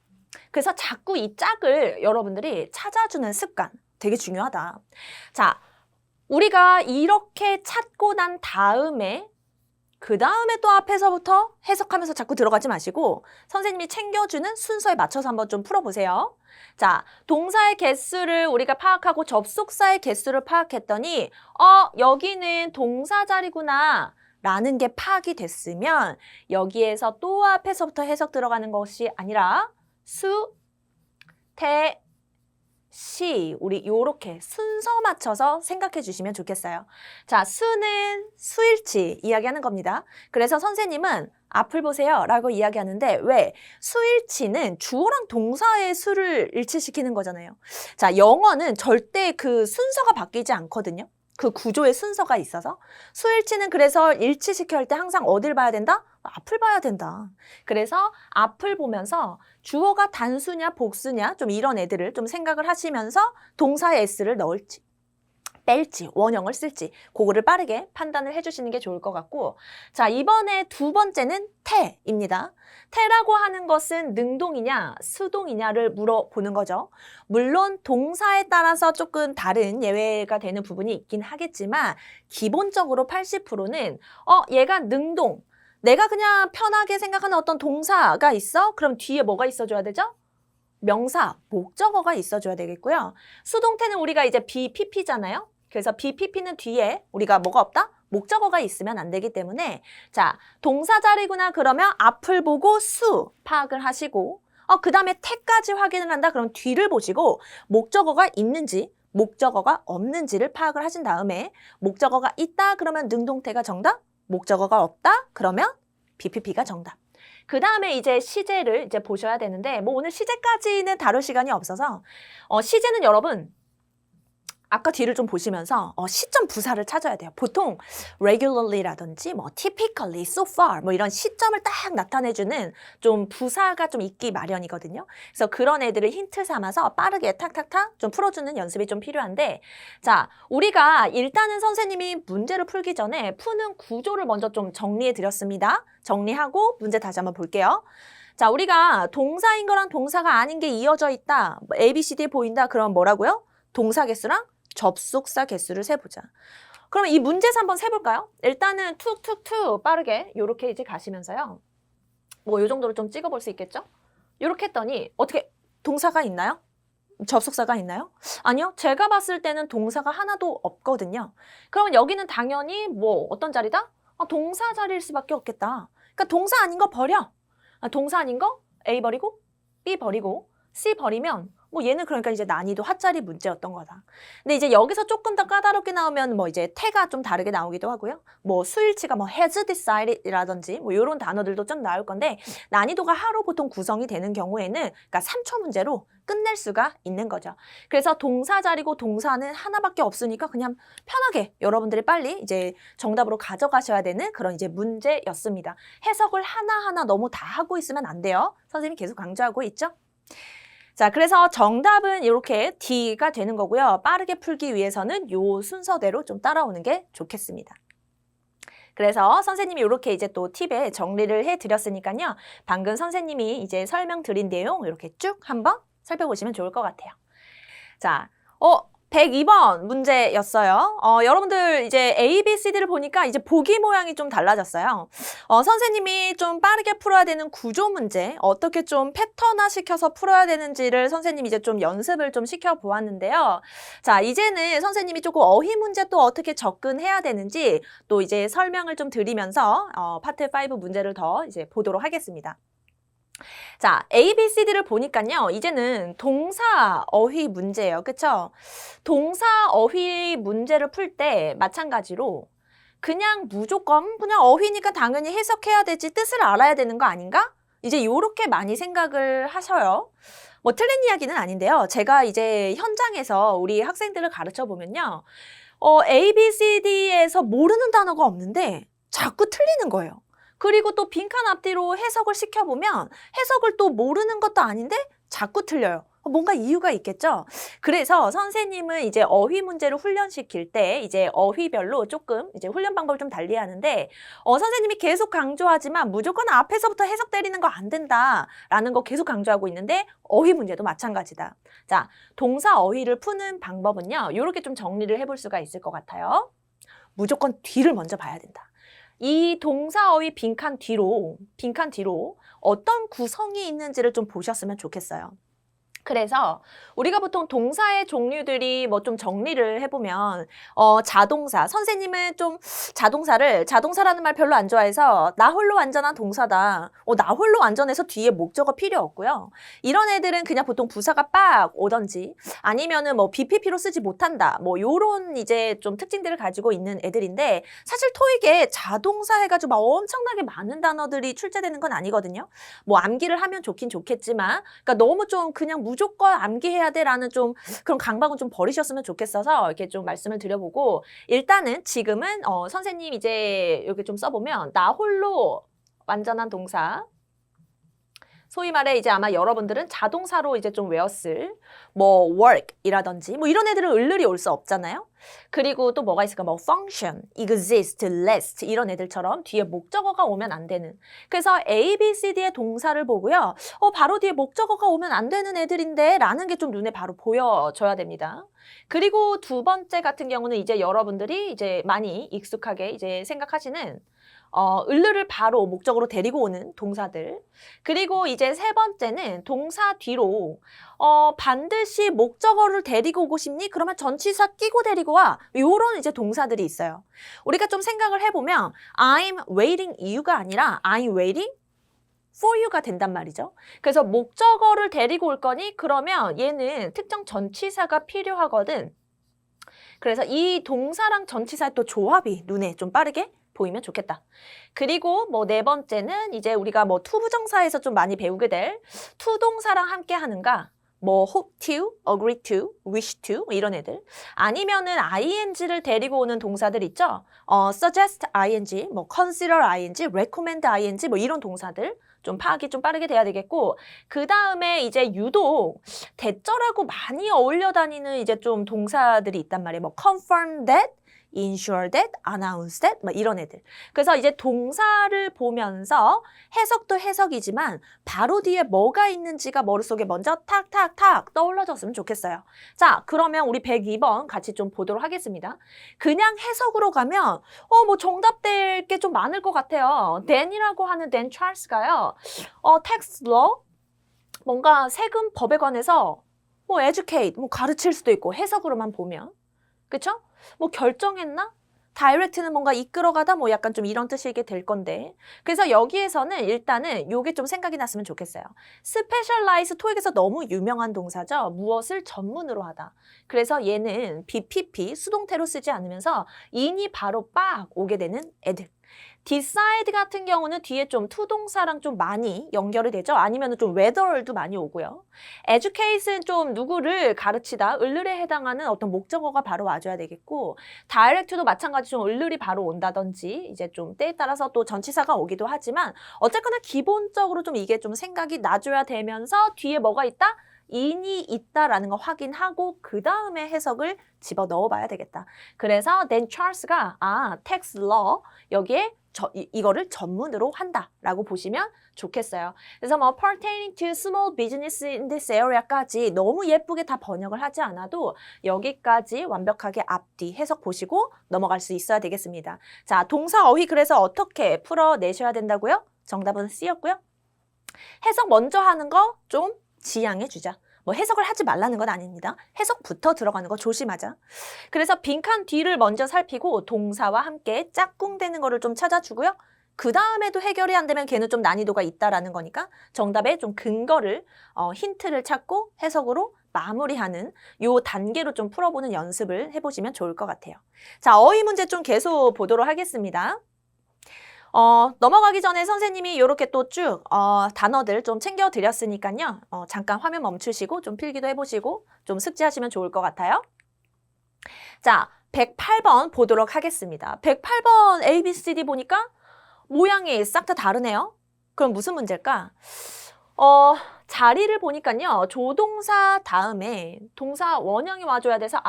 그래서 자꾸 이 짝을 여러분들이 찾아주는 습관 되게 중요하다. 자, 우리가 이렇게 찾고 난 다음에 그 다음에 또 앞에서부터 해석하면서 자꾸 들어가지 마시고 선생님이 챙겨주는 순서에 맞춰서 한번 좀 풀어보세요. 자, 동사의 개수를 우리가 파악하고 접속사의 개수를 파악했더니 여기는 동사 자리구나 라는 게 파악이 됐으면 여기에서 또 앞에서부터 해석 들어가는 것이 아니라 수, 태, 시, 우리 요렇게 순서 맞춰서 생각해 주시면 좋겠어요. 자, 수는 수일치 이야기하는 겁니다. 그래서 선생님은 앞을 보세요 라고 이야기하는데 왜? 수일치는 주어랑 동사의 수를 일치시키는 거잖아요. 자, 영어는 절대 그 순서가 바뀌지 않거든요. 그 구조의 순서가 있어서 수일치는 그래서 일치시켜야 할 때 항상 어딜 봐야 된다? 앞을 봐야 된다. 그래서 앞을 보면서 주어가 단수냐 복수냐 좀 이런 애들을 좀 생각을 하시면서 동사의 s를 넣을지 뺄지 원형을 쓸지 그거를 빠르게 판단을 해주시는 게 좋을 것 같고 자 이번에 두 번째는 태입니다. 태라고 하는 것은 능동이냐 수동이냐를 물어보는 거죠. 물론 동사에 따라서 조금 다른 예외가 되는 부분이 있긴 하겠지만 기본적으로 80%는 얘가 능동 내가 그냥 편하게 생각하는 어떤 동사가 있어? 그럼 뒤에 뭐가 있어줘야 되죠? 명사, 목적어가 있어줘야 되겠고요. 수동태는 우리가 이제 BPP잖아요. 그래서 BPP는 뒤에 우리가 뭐가 없다? 목적어가 있으면 안 되기 때문에 자 동사 자리구나 그러면 앞을 보고 수 파악을 하시고 그 다음에 태까지 확인을 한다 그럼 뒤를 보시고 목적어가 있는지 목적어가 없는지를 파악을 하신 다음에 목적어가 있다 그러면 능동태가 정답 목적어가 없다 그러면 BPP가 정답. 그 다음에 이제 시제를 이제 보셔야 되는데 뭐 오늘 시제까지는 다룰 시간이 없어서 시제는 여러분 아까 뒤를 좀 보시면서 시점 부사를 찾아야 돼요. 보통 regularly라든지 뭐 typically, so far 뭐 이런 시점을 딱 나타내주는 좀 부사가 좀 있기 마련이거든요. 그래서 그런 애들을 힌트 삼아서 빠르게 탁탁탁 좀 풀어주는 연습이 좀 필요한데 자 우리가 일단은 선생님이 문제를 풀기 전에 푸는 구조를 먼저 좀 정리해 드렸습니다. 정리하고 문제 다시 한번 볼게요. 자 우리가 동사인 거랑 동사가 아닌 게 이어져 있다. A, B, C, D 보인다. 그럼 뭐라고요? 동사 개수랑 접속사 개수를 세보자. 그럼 이 문제에서 한번 세볼까요? 일단은 툭툭툭 빠르게 이렇게 이제 가시면서요. 뭐 이 정도로 좀 찍어볼 수 있겠죠? 이렇게 했더니 어떻게 동사가 있나요? 접속사가 있나요? 아니요. 제가 봤을 때는 동사가 하나도 없거든요. 그러면 여기는 당연히 뭐 어떤 자리다? 동사 자리일 수밖에 없겠다. 그러니까 동사 아닌 거 버려. 동사 아닌 거 A 버리고 B 버리고 C 버리면 뭐 얘는 그러니까 이제 난이도 하짜리 문제였던 거다. 근데 이제 여기서 조금 더 까다롭게 나오면 뭐 이제 태가 좀 다르게 나오기도 하고요. 뭐 수일치가 뭐 has decided이라든지 뭐 이런 단어들도 좀 나올 건데 난이도가 하로 보통 구성이 되는 경우에는 그러니까 3초 문제로 끝낼 수가 있는 거죠. 그래서 동사 자리고 동사는 하나밖에 없으니까 그냥 편하게 여러분들이 빨리 이제 정답으로 가져가셔야 되는 그런 이제 문제였습니다. 해석을 하나하나 너무 다 하고 있으면 안 돼요. 선생님이 계속 강조하고 있죠. 자, 그래서 정답은 이렇게 D가 되는 거고요. 빠르게 풀기 위해서는 요 순서대로 좀 따라오는 게 좋겠습니다. 그래서 선생님이 이렇게 이제 또 팁에 정리를 해드렸으니까요. 방금 선생님이 이제 설명드린 내용 이렇게 쭉 한번 살펴보시면 좋을 것 같아요. 자, 102번 문제였어요. 여러분들 이제 A, B, C, D를 보니까 이제 보기 모양이 좀 달라졌어요. 선생님이 좀 빠르게 풀어야 되는 구조 문제, 어떻게 좀 패턴화 시켜서 풀어야 되는지를 선생님이 이제 좀 연습을 좀 시켜보았는데요. 자, 이제는 선생님이 조금 어휘 문제 또 어떻게 접근해야 되는지 또 이제 설명을 좀 드리면서 파트 5 문제를 더 이제 보도록 하겠습니다. 자, A, B, C, D를 보니까요. 이제는 동사 어휘 문제예요. 그쵸? 동사 어휘 문제를 풀 때 마찬가지로 그냥 무조건 그냥 어휘니까 당연히 해석해야 되지 뜻을 알아야 되는 거 아닌가? 이제 요렇게 많이 생각을 하셔요. 뭐 틀린 이야기는 아닌데요. 제가 이제 현장에서 우리 학생들을 가르쳐 보면요. A, B, C, D에서 모르는 단어가 없는데 자꾸 틀리는 거예요. 그리고 또 빈칸 앞뒤로 해석을 시켜보면 해석을 또 모르는 것도 아닌데 자꾸 틀려요. 뭔가 이유가 있겠죠? 그래서 선생님은 이제 어휘 문제를 훈련시킬 때 이제 어휘별로 조금 이제 훈련 방법을 좀 달리 하는데 선생님이 계속 강조하지만 무조건 앞에서부터 해석 때리는 거 안 된다라는 거 계속 강조하고 있는데 어휘 문제도 마찬가지다. 자, 동사 어휘를 푸는 방법은요. 이렇게 좀 정리를 해볼 수가 있을 것 같아요. 무조건 뒤를 먼저 봐야 된다. 이 동사 어휘 빈칸 뒤로 어떤 구성이 있는지를 좀 보셨으면 좋겠어요. 그래서 우리가 보통 동사의 종류들이 뭐 좀 정리를 해보면 자동사, 선생님은 좀 자동사라는 말 별로 안 좋아해서 나 홀로 완전한 동사다. 나 홀로 완전해서 뒤에 목적어 필요 없고요. 이런 애들은 그냥 보통 부사가 빡 오던지 아니면은 뭐 BPP로 쓰지 못한다. 뭐 요런 이제 좀 특징들을 가지고 있는 애들인데 사실 토익에 자동사 해가지고 막 엄청나게 많은 단어들이 출제되는 건 아니거든요. 뭐 암기를 하면 좋긴 좋겠지만 그러니까 너무 좀 그냥 무조건 암기해야 돼라는 좀 그런 강박은 좀 버리셨으면 좋겠어서 이렇게 좀 말씀을 드려보고 일단은 지금은 선생님 이제 여기 좀 써보면 나 홀로 완전한 동사 소위 말해 이제 아마 여러분들은 자동사로 이제 좀 외웠을 뭐 work이라든지 뭐 이런 애들은 을을이 올 수 없잖아요. 그리고 또 뭐가 있을까? 뭐 function, exist, last 이런 애들처럼 뒤에 목적어가 오면 안 되는. 그래서 A, B, C, D의 동사를 보고요. 바로 뒤에 목적어가 오면 안 되는 애들인데 라는 게 좀 눈에 바로 보여져야 됩니다. 그리고 두 번째 같은 경우는 이제 여러분들이 이제 많이 익숙하게 이제 생각하시는 을르를 바로 목적으로 데리고 오는 동사들. 그리고 이제 세 번째는 동사 뒤로 반드시 목적어를 데리고 오고 싶니? 그러면 전치사 끼고 데리고 와. 요런 이제 동사들이 있어요. 우리가 좀 생각을 해보면 I'm waiting you가 아니라 I'm waiting for you가 된단 말이죠. 그래서 목적어를 데리고 올 거니 그러면 얘는 특정 전치사가 필요하거든. 그래서 이 동사랑 전치사의 또 조합이 눈에 좀 빠르게 보이면 좋겠다. 그리고 뭐 네 번째는 이제 우리가 뭐 투부정사에서 좀 많이 배우게 될 투동사랑 함께 하는가? 뭐 hope to, agree to, wish to 뭐 이런 애들. 아니면은 ing를 데리고 오는 동사들 있죠? suggest ing, 뭐 consider ing, recommend ing 뭐 이런 동사들. 좀 파악이 좀 빠르게 돼야 되겠고 그 다음에 이제 유독 대절하고 많이 어울려 다니는 이제 좀 동사들이 있단 말이에요. 뭐 confirm that, ensure that, announce that 뭐 이런 애들. 그래서 이제 동사를 보면서 해석도 해석이지만 바로 뒤에 뭐가 있는지가 머릿속에 먼저 탁탁탁 떠올라졌으면 좋겠어요. 자, 그러면 우리 102번 같이 좀 보도록 하겠습니다. 그냥 해석으로 가면 뭐 정답될 게 좀 많을 것 같아요. 댄이라고 하는 댄 찰스가요. tax law 뭔가 세금 법에 관해서 뭐 educate 뭐 가르칠 수도 있고 해석으로만 보면 그쵸? 뭐 결정했나? direct는 뭔가 이끌어가다 뭐 약간 좀 이런 뜻이게 될 건데 그래서 여기에서는 일단은 요게 좀 생각이 났으면 좋겠어요. specialize 토익에서 너무 유명한 동사죠. 무엇을 전문으로 하다. 그래서 얘는 BPP 수동태로 쓰지 않으면서 인이 바로 빡 오게 되는 애들. decide 같은 경우는 뒤에 좀 투동사랑 좀 많이 연결이 되죠. 아니면 좀 whether도 많이 오고요. educate은 좀 누구를 가르치다, 을을에 해당하는 어떤 목적어가 바로 와줘야 되겠고 direct도 마찬가지 좀 을을이 바로 온다든지 이제 좀 때에 따라서 또 전치사가 오기도 하지만 어쨌거나 기본적으로 좀 이게 좀 생각이 나줘야 되면서 뒤에 뭐가 있다? 인이 있다라는 거 확인하고 그 다음에 해석을 집어넣어 봐야 되겠다. 그래서 then Charles가 tax law 여기에 이거를 전문으로 한다라고 보시면 좋겠어요. 그래서 뭐 pertaining to small business in this area까지 너무 예쁘게 다 번역을 하지 않아도 여기까지 완벽하게 앞뒤 해석 보시고 넘어갈 수 있어야 되겠습니다. 자, 동사 어휘 그래서 어떻게 풀어내셔야 된다고요? 정답은 C였고요. 해석 먼저 하는 거 좀 지양해 주자. 뭐 해석을 하지 말라는 건 아닙니다. 해석부터 들어가는 거 조심하자. 그래서 빈칸 뒤를 먼저 살피고 동사와 함께 짝꿍되는 거를 좀 찾아주고요. 그 다음에도 해결이 안 되면 걔는 좀 난이도가 있다라는 거니까 정답에 좀 근거를 힌트를 찾고 해석으로 마무리하는 요 단계로 좀 풀어보는 연습을 해보시면 좋을 것 같아요. 자, 어휘 문제 좀 계속 보도록 하겠습니다. 넘어가기 전에 선생님이 이렇게 또 쭉 단어들 좀 챙겨드렸으니까요. 잠깐 화면 멈추시고 좀 필기도 해보시고 좀 숙지하시면 좋을 것 같아요. 자, 108번 보도록 하겠습니다. 108번 A, B, C, D 보니까 모양이 싹 다 다르네요. 그럼 무슨 문제일까? 자리를 보니까요. 조동사 다음에 동사 원형이 와줘야 돼서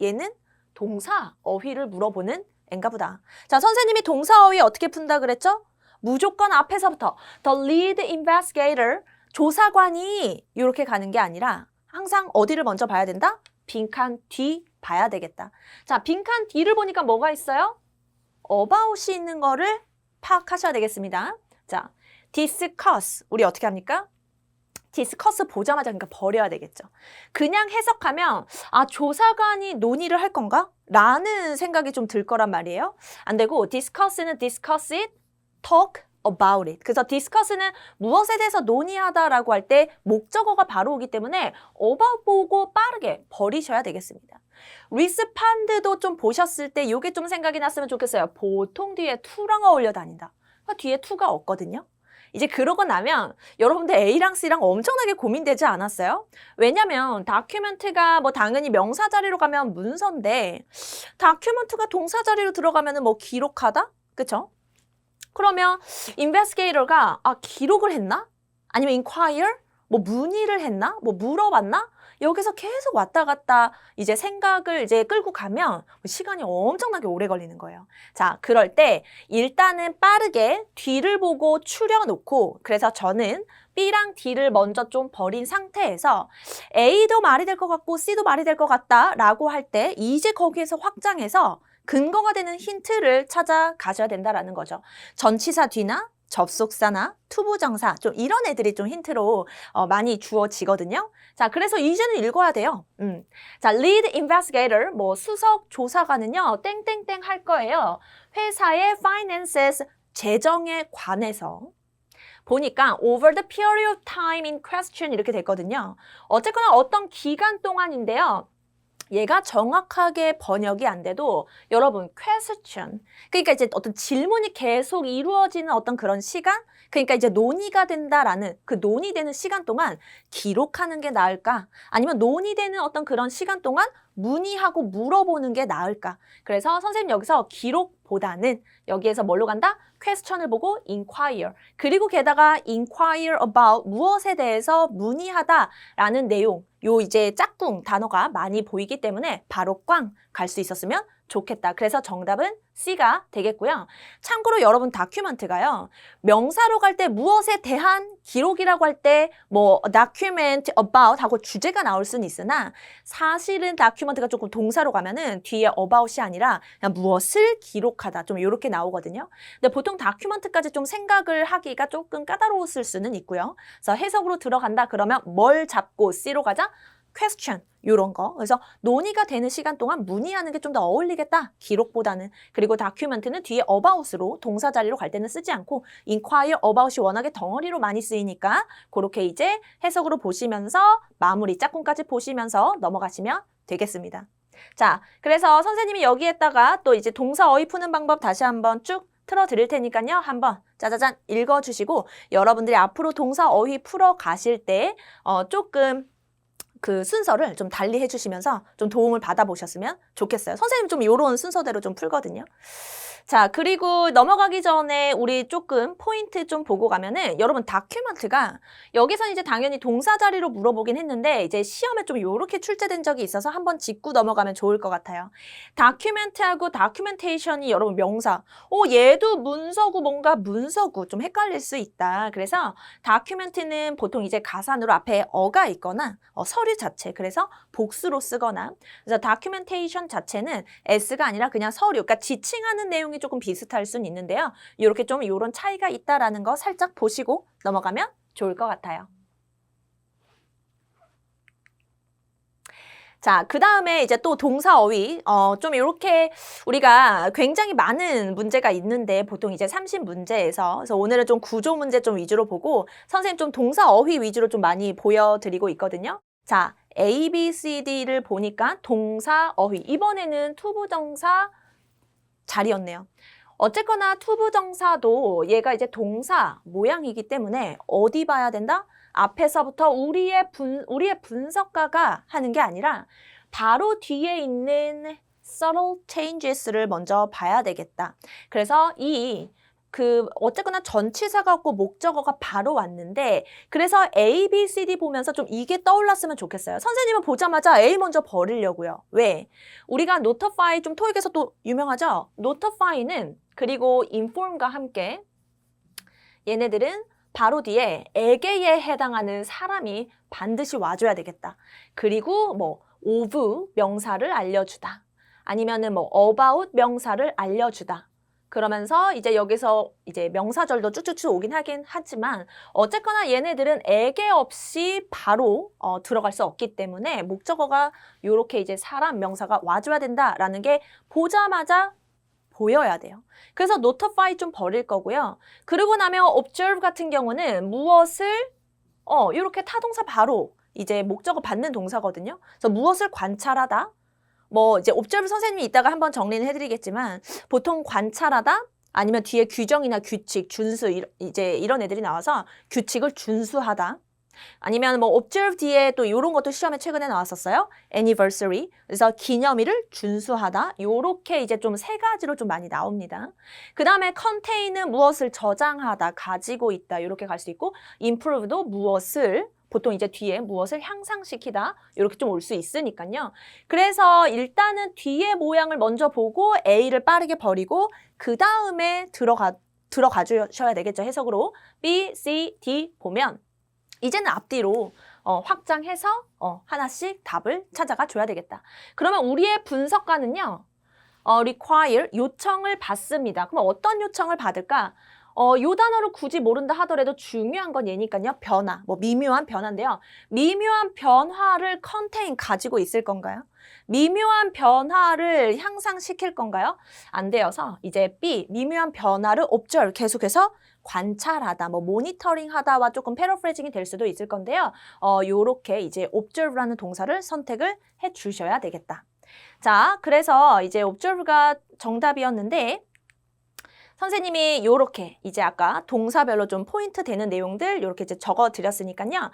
얘는 동사 어휘를 물어보는 앤가 보다. 자, 선생님이 동사 어휘 어떻게 푼다 그랬죠? 무조건 앞에서부터 the lead investigator, 조사관이 이렇게 가는 게 아니라 항상 어디를 먼저 봐야 된다? 빈칸 뒤 봐야 되겠다. 자, 빈칸 뒤를 보니까 뭐가 있어요? about이 있는 거를 파악하셔야 되겠습니다. 자, discuss, 우리 어떻게 합니까? 디스커스 보자마자 그러니까 버려야 되겠죠. 그냥 해석하면 조사관이 논의를 할 건가? 라는 생각이 좀 들 거란 말이에요. 안 되고 discuss는 discuss it, talk about it. 그래서 discuss는 무엇에 대해서 논의하다라고 할 때 목적어가 바로 오기 때문에 about 보고 빠르게 버리셔야 되겠습니다. respond도 좀 보셨을 때 이게 좀 생각이 났으면 좋겠어요. 보통 뒤에 to랑 어울려 다닌다. 뒤에 to가 없거든요. 이제 그러고 나면 여러분들 A랑 C랑 엄청나게 고민되지 않았어요? 왜냐면 다큐멘트가 뭐 당연히 명사 자리로 가면 문서인데 다큐멘트가 동사 자리로 들어가면은 뭐 기록하다? 그쵸? 그러면 investigator가 기록을 했나? 아니면 inquire? 뭐 문의를 했나? 뭐 물어봤나? 여기서 계속 왔다 갔다 이제 생각을 이제 끌고 가면 시간이 엄청나게 오래 걸리는 거예요. 자, 그럴 때 일단은 빠르게 뒤를 보고 추려놓고 그래서 저는 B랑 D를 먼저 좀 버린 상태에서 A도 말이 될 것 같고 C도 말이 될 것 같다라고 할 때 이제 거기에서 확장해서 근거가 되는 힌트를 찾아가셔야 된다라는 거죠. 전치사 뒤나 접속사나 투부정사 좀 이런 애들이 좀 힌트로 많이 주어지거든요. 자, 그래서 이제는 읽어야 돼요. 자, lead investigator 뭐 수석 조사관은요 땡땡땡 할 거예요. 회사의 finances 재정에 관해서 보니까 over the period of time in question 이렇게 됐거든요. 어쨌거나 어떤 기간 동안인데요. 얘가 정확하게 번역이 안 돼도 여러분 question 그러니까 이제 어떤 질문이 계속 이루어지는 어떤 그런 시간 그러니까 이제 논의가 된다라는 그 논의되는 시간 동안 기록하는 게 나을까 아니면 논의되는 어떤 그런 시간 동안 문의하고 물어보는 게 나을까 그래서 선생님 여기서 기록보다는 여기에서 뭘로 간다? question을 보고 inquire 그리고 게다가 inquire about 무엇에 대해서 문의하다라는 내용 요 이제 짝꿍 단어가 많이 보이기 때문에 바로 꽝 갈 수 있었으면 좋겠다. 그래서 정답은 C가 되겠고요. 참고로 여러분 다큐멘트가요. 명사로 갈 때 무엇에 대한 기록이라고 할 때 뭐 document about 하고 주제가 나올 수는 있으나 사실은 다큐멘트가 조금 동사로 가면은 뒤에 about이 아니라 그냥 무엇을 기록하다 좀 이렇게 나오거든요. 근데 보통 다큐멘트까지 좀 생각을 하기가 조금 까다로웠을 수는 있고요. 그래서 해석으로 들어간다 그러면 뭘 잡고 C로 가자? question 요런 거. 그래서 논의가 되는 시간 동안 문의하는 게 좀 더 어울리겠다. 기록보다는. 그리고 document는 뒤에 about으로 동사 자리로 갈 때는 쓰지 않고 inquire about이 워낙에 덩어리로 많이 쓰이니까 그렇게 이제 해석으로 보시면서 마무리 짝꿍까지 보시면서 넘어가시면 되겠습니다. 자, 그래서 선생님이 여기에다가 또 이제 동사 어휘 푸는 방법 다시 한번 쭉 틀어드릴 테니까요. 한번 짜자잔 읽어주시고 여러분들이 앞으로 동사 어휘 풀어 가실 때 조금 그 순서를 좀 달리 해주시면서 좀 도움을 받아보셨으면 좋겠어요. 선생님 좀 이런 순서대로 좀 풀거든요. 자, 그리고 넘어가기 전에 우리 조금 포인트 좀 보고 가면은 여러분 다큐멘트가 여기서 이제 당연히 동사 자리로 물어보긴 했는데 이제 시험에 좀 요렇게 출제된 적이 있어서 한번 짚고 넘어가면 좋을 것 같아요. 다큐멘트하고 다큐멘테이션이 여러분 명사. 얘도 문서고 뭔가 문서고 좀 헷갈릴 수 있다. 그래서 다큐멘트는 보통 이제 가산으로 앞에 어가 있거나 서류 자체 그래서 복수로 쓰거나 그래서 다큐멘테이션 자체는 S가 아니라 그냥 서류 그러니까 지칭하는 내용이 조금 비슷할 수는 있는데요. 이렇게 좀 이런 차이가 있다라는 거 살짝 보시고 넘어가면 좋을 것 같아요. 자, 그 다음에 이제 또 동사 어휘, 좀 이렇게 우리가 굉장히 많은 문제가 있는데 보통 이제 30문제에서 그래서 오늘은 좀 구조 문제 좀 위주로 보고 선생님 좀 동사 어휘 위주로 좀 많이 보여드리고 있거든요. 자, A, B, C, D를 보니까 동사 어휘. 이번에는 투부정사 자리였네요. 어쨌거나 투부정사도 얘가 이제 동사 모양이기 때문에 어디 봐야 된다? 앞에서부터 우리의 분석가가 하는 게 아니라 바로 뒤에 있는 subtle changes를 먼저 봐야 되겠다. 그래서 어쨌거나 전치사가 없고 목적어가 바로 왔는데 그래서 A, B, C, D 보면서 좀 이게 떠올랐으면 좋겠어요. 선생님은 보자마자 A 먼저 버리려고요. 왜? 우리가 notify 좀 토익에서 또 유명하죠? notify는 그리고 inform과 함께 얘네들은 바로 뒤에 에게에 해당하는 사람이 반드시 와줘야 되겠다. 그리고 뭐 of 명사를 알려주다. 아니면은 뭐 about 명사를 알려주다. 그러면서 이제 여기서 이제 명사절도 쭉쭉쭉 오긴 하긴 하지만 어쨌거나 얘네들은 에게 없이 바로 들어갈 수 없기 때문에 목적어가 요렇게 이제 사람 명사가 와줘야 된다라는 게 보자마자 보여야 돼요. 그래서 notify 좀 버릴 거고요. 그러고 나면 observe 같은 경우는 무엇을 이렇게 타동사 바로 이제 목적어 받는 동사거든요. 그래서 무엇을 관찰하다. 뭐 이제 observe 선생님이 이따가 한번 정리는 해드리겠지만 보통 관찰하다 아니면 뒤에 규정이나 규칙, 준수 이제 이런 애들이 나와서 규칙을 준수하다. 아니면 뭐 observe 뒤에 또 이런 것도 시험에 최근에 나왔었어요. anniversary. 그래서 기념일을 준수하다. 요렇게 이제 좀 세 가지로 좀 많이 나옵니다. 그 다음에 contain은 무엇을 저장하다, 가지고 있다. 이렇게 갈 수 있고 improve도 무엇을 보통 이제 뒤에 무엇을 향상시키다 이렇게 좀 올 수 있으니까요. 그래서 일단은 뒤에 모양을 먼저 보고 A를 빠르게 버리고 그 다음에 들어가 주셔야 되겠죠. 해석으로 B, C, D 보면 이제는 앞뒤로 확장해서 하나씩 답을 찾아가 줘야 되겠다. 그러면 우리의 분석가는요. require 요청을 받습니다. 그럼 어떤 요청을 받을까? 요 단어를 굳이 모른다 하더라도 중요한 건 얘니까요. 변화, 뭐 미묘한 변화인데요. 미묘한 변화를 contain 가지고 있을 건가요? 미묘한 변화를 향상시킬 건가요? 안 되어서 이제 B, 미묘한 변화를 observe 계속해서 관찰하다, 뭐 모니터링 하다와 조금 패러프레이징이 될 수도 있을 건데요. 요렇게 이제 observe라는 동사를 선택을 해 주셔야 되겠다. 자, 그래서 이제 observe가 정답이었는데 선생님이 요렇게 이제 아까 동사별로 좀 포인트 되는 내용들 요렇게 이제 적어 드렸으니까요.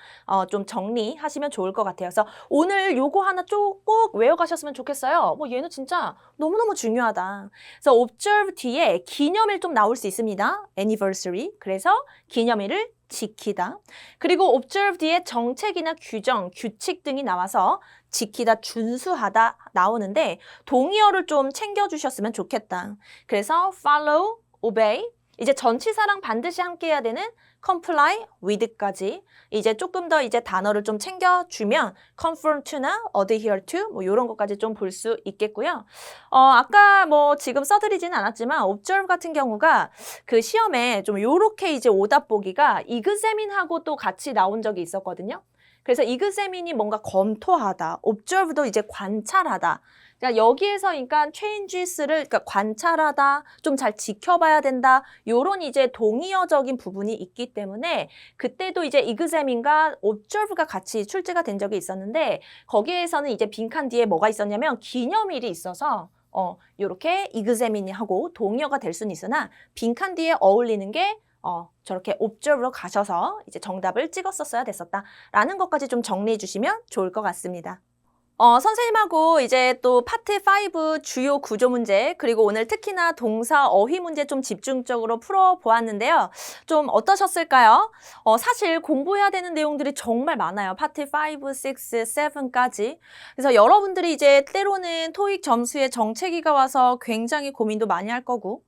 좀 정리하시면 좋을 것 같아요. 그래서 오늘 요거 하나 꼭 외워가셨으면 좋겠어요. 뭐 얘는 진짜 너무너무 중요하다. 그래서 observe 뒤에 기념일 좀 나올 수 있습니다. anniversary. 그래서 기념일을 지키다. 그리고 observe 뒤에 정책이나 규정, 규칙 등이 나와서 지키다, 준수하다 나오는데 동의어를 좀 챙겨주셨으면 좋겠다. 그래서 follow, obey, 이제 전치사랑 반드시 함께 해야 되는 comply with까지 이제 조금 더 이제 단어를 좀 챙겨주면 conform to나 adhere to 뭐 이런 것까지 좀 볼 수 있겠고요. 아까 뭐 지금 써드리지는 않았지만 observe 같은 경우가 그 시험에 좀 요렇게 이제 오답 보기가 examine하고 또 같이 나온 적이 있었거든요. 그래서 examine이 뭔가 검토하다, observe도 이제 관찰하다. 그러니까 여기에서 그러니까 changes를 그러니까 관찰하다, 좀 잘 지켜봐야 된다. 요런 이제 동의어적인 부분이 있기 때문에 그때도 이제 examine과 observe가 같이 출제가 된 적이 있었는데 거기에서는 이제 빈칸 뒤에 뭐가 있었냐면 기념일이 있어서 요렇게 examine하고 동의어가 될 수는 있으나 빈칸 뒤에 어울리는 게 저렇게 observe로 가셔서 이제 정답을 찍었었어야 됐었다라는 것까지 좀 정리해 주시면 좋을 것 같습니다. 선생님하고 이제 또 파트 5 주요 구조 문제 그리고 오늘 특히나 동사 어휘 문제 좀 집중적으로 풀어보았는데요. 좀 어떠셨을까요? 사실 공부해야 되는 내용들이 정말 많아요. 파트 5, 6, 7까지. 그래서 여러분들이 이제 때로는 토익 점수에 정체기가 와서 굉장히 고민도 많이 할 거고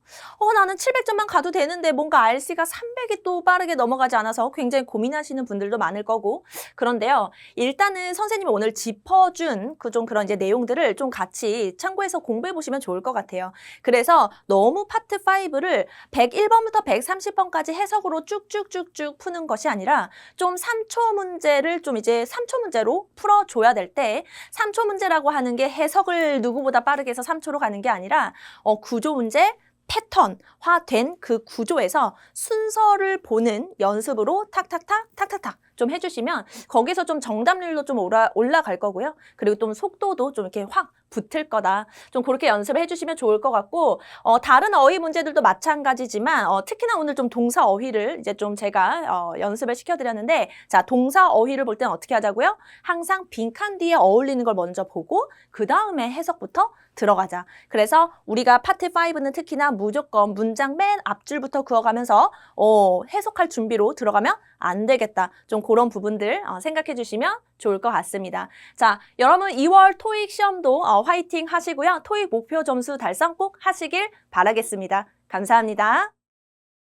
나는 700점만 가도 되는데 뭔가 RC가 300이 또 빠르게 넘어가지 않아서 굉장히 고민하시는 분들도 많을 거고 그런데요. 일단은 선생님이 오늘 짚어준 그런 이제 내용들을 좀 같이 참고해서 공부해 보시면 좋을 것 같아요. 그래서 너무 파트 5를 101번부터 130번까지 해석으로 쭉쭉쭉쭉 푸는 것이 아니라 좀 3초 문제를 좀 이제 3초 문제로 풀어줘야 될 때 3초 문제라고 하는 게 해석을 누구보다 빠르게 해서 3초로 가는 게 아니라 구조 문제, 패턴화된 그 구조에서 순서를 보는 연습으로 탁탁탁 좀 해주시면 거기서 좀 정답률도 좀 올라갈 거고요. 그리고 또 속도도 좀 이렇게 확 붙을 거다. 좀 그렇게 연습을 해주시면 좋을 것 같고 다른 어휘 문제들도 마찬가지지만 특히나 오늘 좀 동사 어휘를 이제 좀 제가 연습을 시켜드렸는데 자 동사 어휘를 볼 때는 어떻게 하자고요? 항상 빈칸 뒤에 어울리는 걸 먼저 보고 그 다음에 해석부터 들어가자. 그래서 우리가 파트 5는 특히나 무조건 문장 맨 앞줄부터 그어가면서 해석할 준비로 들어가면 안 되겠다. 좀 그런 부분들 생각해 주시면 좋을 것 같습니다. 자, 여러분 2월 토익 시험도 화이팅 하시고요. 토익 목표 점수 달성 꼭 하시길 바라겠습니다. 감사합니다.